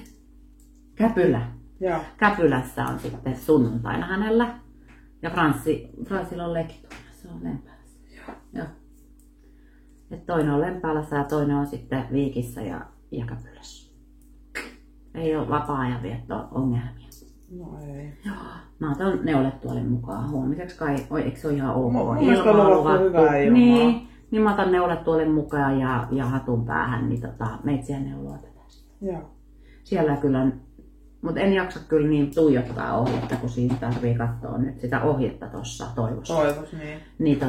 Käpylä. Joo. Käpylässä on sitten sunnuntaina hänellä. Ja Franssilla on leikituina, se on Lempäälässä. Joo. Et toinen on Lempäälässä ja toinen on sitten Viikissä ja Käpylässä. Ei ole vapaa-ajan vietto-ongelmia. No ei. Joo. Mä otan neuletuolin mukaan huomiseksi kai. Eikö se ole ihan ok? Mun mielestä on ollut hyvää ilmaa. Niin mä otan neuletuolin mukaan ja hatun päähän, niin meitsiä neuloa tätä. Joo. Siellä kyllä on, mutta en jaksa kyllä niin tuijottaa ohjetta, kun siinä tarvii katsoa nyt sitä ohjetta tuossa Toivossa. Toivos, niin. Niin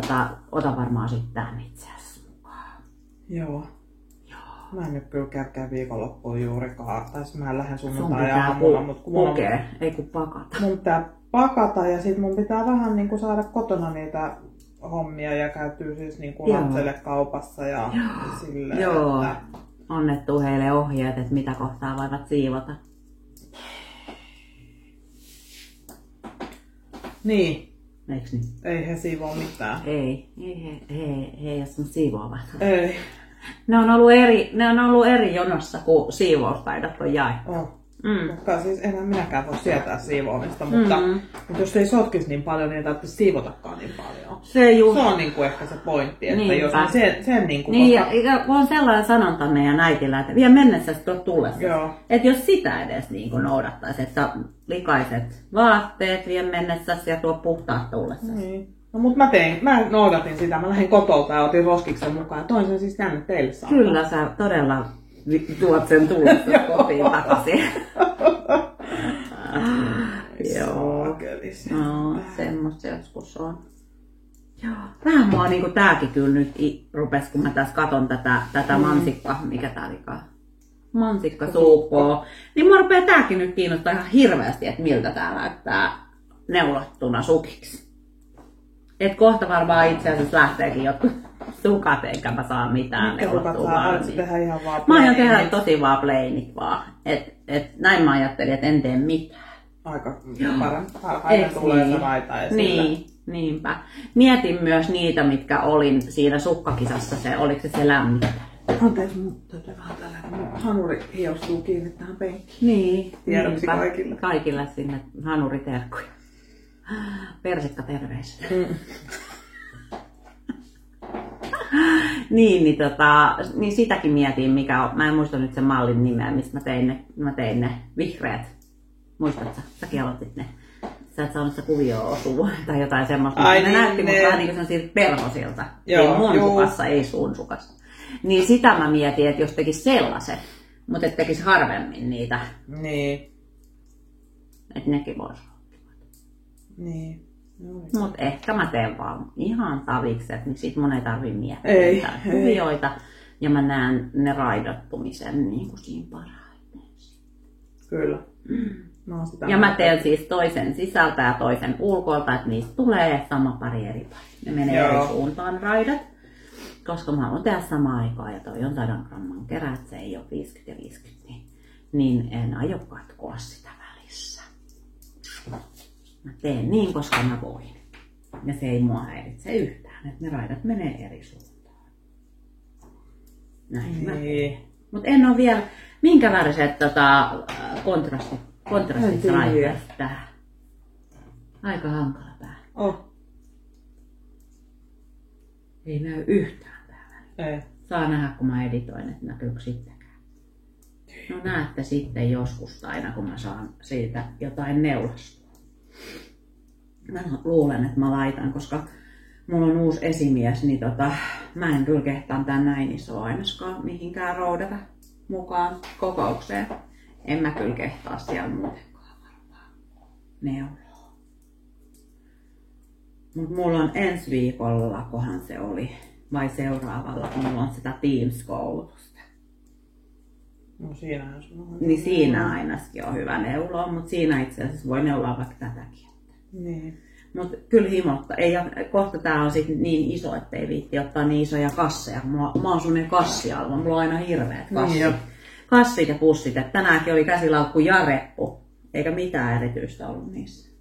ota varmaan sitten tämän itse asiassa mukaan. Joo. Mä en nyt kyllä kerkeä viikonloppuun juurikaan. Tai mä lähden Sun sunnuntai-aamulla. pitää pukea, ei kun pakata. Mun pitää pakata ja sit mun pitää vähän niinku saada kotona niitä hommia ja käytyy siis niinku lapselle kaupassa ja silleen. Joo. Että... Annettu heille ohjeet, että mitä kohtaa voivat siivota. Niin. Eiks niin? Ei he siivoo mitään. Ei he ole siivoavat. Ei. Ne on ollut eri jonossa, kun siivoustaidot on jaettu. Oh. Koska siis enää minäkään voi sietää siivoamista, mutta jos ei sotkisi niin paljon, niin ei tarvitse siivotakaan niin paljon. Se on niinku ehkä se pointti, että niinpä. Jos sen niinku... Niin, ja on sellainen sanonta meidän äitillä, että vie mennessä tuo tullessa. Että jos sitä edes niinku noudattaisi, että likaiset vaatteet vie mennessä ja tuo puhtaat tullessa. Niin. No mut mä noudatin sitä, mä lähdin kotolta ja otin roskiksen mukaan ja toin sen siis tänne teille saakka. Kyllä sä todella tuot sen tullessa kotiin takaisin. Joo. No, semmoista joskus on. Joo. Vähän mua niinku tääkin kyllä nyt rupes, kun mä tässä katon tätä mansikka, mikä tää olikaan? Mansikkasuukkoa. Niin mua rupee tääkin nyt kiinnostaa ihan hirveästi, että miltä tää näyttää neulottuna sukiksi. Et kohta varmaan itse asiassa lähteekin jotkut sukat, enkä mä saa mitään neulottua. Mä aion tehdä tosi vaan pleinit vaan. Et näin mä ajattelin, että en tee mitään. Aika parhaiten tulee se raita esille. Niin, niinpä. Mietin myös niitä, mitkä olin siinä sukkakisassa, oliko se lämmittely. Anteeksi, mun täytyy vähän tällä, kun hanuri hiostuu kiinni tähän penkkiin. Niin, tiedoksi kaikille. Kaikille sinne hanuriterkkuja. Persikka terveisiä. niin sitäkin mietin, mikä on. Mä en muista nyt sen mallin nimeä, mistä mä tein ne vihreät. Muistatko? Säkin aloitit ne. Sä et saanut sitä kuvioa osua tai jotain semmoista. Ai, ne näytti mut vähän niin kuin sellaisilta perhosilta. Ei mun sukassa, ei sun sukassa. Niin sitä mä mietin, että jos tekis sellaiset, mutta et tekis harvemmin niitä. Niin. Että nekin vois olla. Niin. Mut ehkä mä teen vaan ihan tavikset, niin sit mun ei tarvii miettiä mitään kuvioita. Ja mä näen ne raidattumisen niin kuin siinä parhaiten. Kyllä. No, ja mä teen siis toisen sisältä ja toisen ulkoilta, että niistä tulee sama pari eri pari. Ne menee eri suuntaan raidat. Koska mä haluan tehdä samaan aikaan ja toi on 100 gramman kerää, että se ei ole 50 ja 50, niin en aio katkoa sitä välissä. Mä teen niin, koska mä voin. Ja se ei mua häiritse yhtään, että ne raidat menee eri suuntaan. Näin mä teen. Mut en oo vielä, minkä väriset kontrastit raiteet tähän. Aika hankala pää. Ei näy yhtään päällä. Ei. Saa nähdä, kun mä editoin, että näkyykö sittenkään. No näette sitten joskus aina, kun mä saan siitä jotain neulastua. Mä luulen, että mä laitan, koska mulla on uusi esimies, niin mä en kyllä kehtaa tän näin isoa aineskaan mihinkään roudata mukaan kokoukseen. En mä kyllä kehtaa siellä muutenkaan varmaan neuloa. Mut mulla on ensi viikolla, kohan se oli, vai seuraavalla, kun mulla on sitä Teams-koulutusta. No siinähän se on. Niin siinä ainakin on hyvä neuloa, mutta siinä itse asiassa voi neuloa vaikka tätäkin. Niin. Mutta kyllä himotta. Kohta tää on sit niin iso, ettei viitti ottaa niin isoja kasseja. Mä oon semmonen kassialma, mulla on aina hirveät kassit. Niin kassit ja pussit. Et tänäänkin oli käsilaukku ja reppu, eikä mitään erityistä ollut niissä.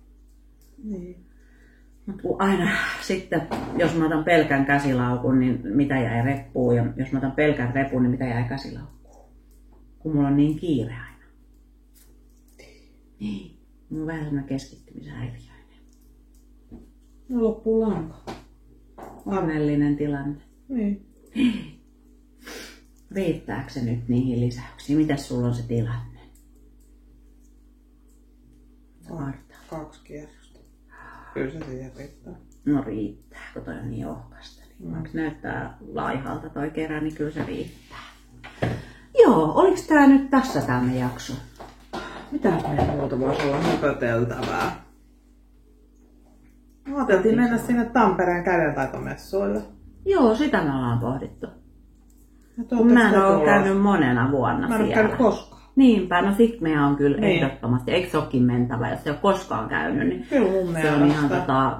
Niin. Mut kun aina sitten, jos mä otan pelkän käsilaukun, niin mitä jäi reppuun, ja jos mä otan pelkän repun, niin mitä jäi käsilaukkuun. Kun mulla on niin kiire aina. Niin, mulla on vähän semmoinen keskittymishäiriöinen. No loppuu lanka. Onnellinen tilanne. Niin. Riittääkö se nyt niihin lisäyksiin? Mitäs sulla on se tilanne? Marta. 2 kierrosta. Kyllä se siihen riittää. No riittää, kun toi on niin ohkasta. Niin vaikka näyttää laihalta toi kerran, niin kyllä se riittää. Joo, oliks tää nyt tässä tämä jakso? Mitä meillä muuta voisi olla höpöteltävää? Ajateltiin mennä sinne Tampereen kädentaitomessuille. Joo, sitä me ollaan pohdittu. Ja Mä en ole käynyt monena vuonna Mä en ole siellä. käynyt koskaan. Niinpä, no sit meidän on kyllä Niin. ehdottomasti. Eikö se olekin mentävä, jos ei ole koskaan käynyt, niin Kyllä mun se on ihan mielestä.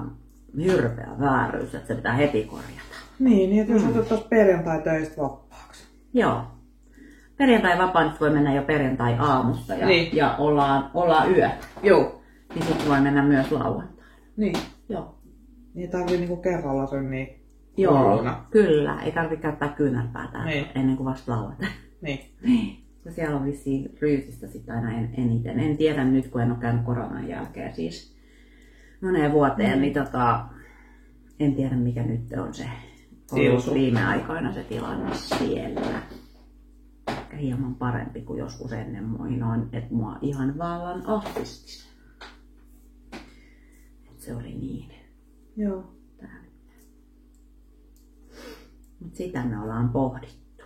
hirveä vääryys, että se pitää heti korjata. Niin että jos otettaisiin perjantai-töistä vapaaksi. Joo. Perjantai-vapaa nyt voi mennä jo perjantai-aamusta ja, Niin. ja ollaan yötä. Joo. Niin sit voi mennä myös lauantaina. Niin. Joo. Niin tarvii niinku kerralla rynniä Joo, kouluna. kyllä. Ei tarvitse käyttää kyynärpäätä Niin. ennen kuin vasta lauantaina. Niin. Ja siellä on vissiin Ryysistä sitten aina eniten. En tiedä nyt, kun en ole käynyt koronan jälkeen siis moneen vuoteen, niin en tiedä mikä nyt on se ollut Silsu. viime aikoina se tilanne siellä. Ehkä hieman parempi kuin joskus ennen muinoin, että mua ihan vallan ahdisti. Et se oli niin. Joo. Mutta sitä me ollaan pohdittu.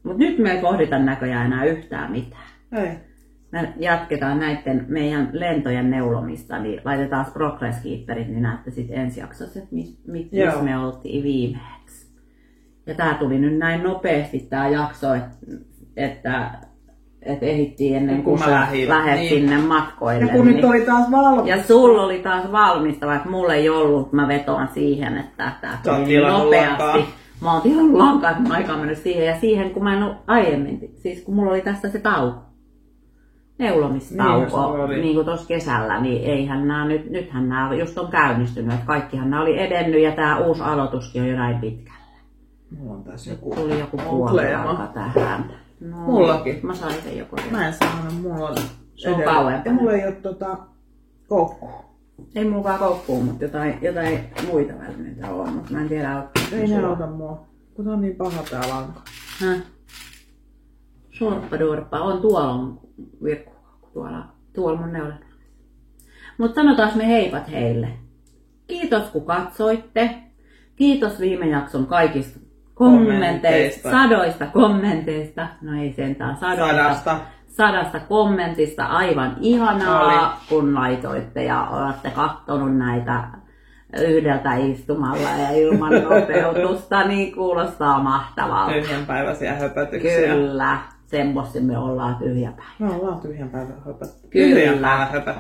Mutta nyt me ei pohdita näköjään enää yhtään mitään. Ei. Me jatketaan näiden meidän lentojen neulomista, niin laitetaan Progress Keeperit, niin näette sitten ensi jaksossa, että missä me oltiin viimeksi. Ja tää tuli nyt näin nopeasti tää jakso, että ehdittiin ennen kuin sä lähet niin. sinne matkoille. Ja kun nyt oli taas valmis. Ja sulla oli taas valmista, vaikka mulla ei ollut, mä vetoan siihen, että tää tuli nopeasti. Mä oon tilannut lankaa, että mä aikaan mennyt siihen. Ja siihen, kun mä en ole aiemmin, siis kun mulla oli tässä se tauko, neulomistauko, niin kuin tuossa kesällä, niin eihän nää nythän nää just on käynnistynyt. Että kaikkihan nää oli edennyt ja tää uusi aloituskin on jo näin pitkällä. Mulla on tässä joku. Tuli joku puoli aika tähän. No, Mullakin. Mä sain sen joku. Mä en saanut, mulla on Se on kauempana. Ja mulla ei ole koukkua. Ei mullakaan koukkuu, mutta jotain muita välineitä on, mutta mä en tiedä. Ei ne auta mua, kun on niin paha tää lanka. Sorppadorppa on tuolla virkkukoukku, tuolla mun neulan. Mutta sanotaan me heipat heille. Kiitos kun katsoitte. Kiitos viime jakson kaikista kommenteista, sadoista kommenteista. No ei sentään sadasta kommentista. Aivan ihanaa, kun laitoitte ja olette kattonut näitä yhdeltä istumalla ja ilman nopeutusta, niin kuulostaa mahtavalta. Tyhjänpäiväisiä höpötyksiä. Kyllä, semmoista me ollaan tyhjäpäivä. Me ollaan tyhjänpäivän höpötyksiä.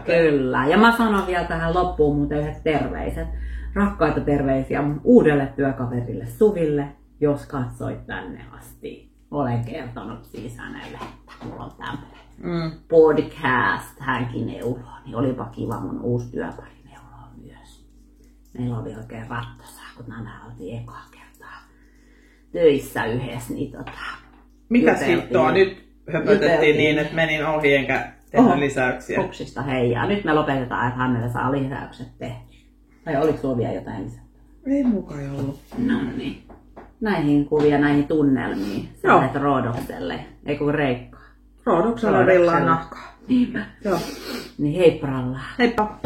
Kyllä. Ja mä sanon vielä tähän loppuun muuten yhdet terveiset. Rakkaita terveisiä mun uudelle työkaverille Suville, jos katsoit tänne asti. Olen kertonut siis hänelle, että mulla on tämmöinen podcast, hänkin neuloo. Niin olipa kiva mun uusi työpari neuloo myös. Meillä oli oikein rattosaa, kun nämä oltiin ekaa kertaa töissä yhdessä. Niin Mitäs hittoa? Nyt höpötettiin niin, että menin ohi enkä tehnyt lisäyksiä. Huksista heijaa. Nyt me lopetetaan, että Hannele saa lisäykset tehty. Tai oliko sulla vielä jotain lisää? Ei mukaan ollut. No niin. Näihin kuvia, näihin tunnelmiin. Sä lähet Roodokselle. Ei kun Reikkaan. Roodoksella villaan nahkaa. Niinpä. Joo. Niin heipparallaan. Heippa.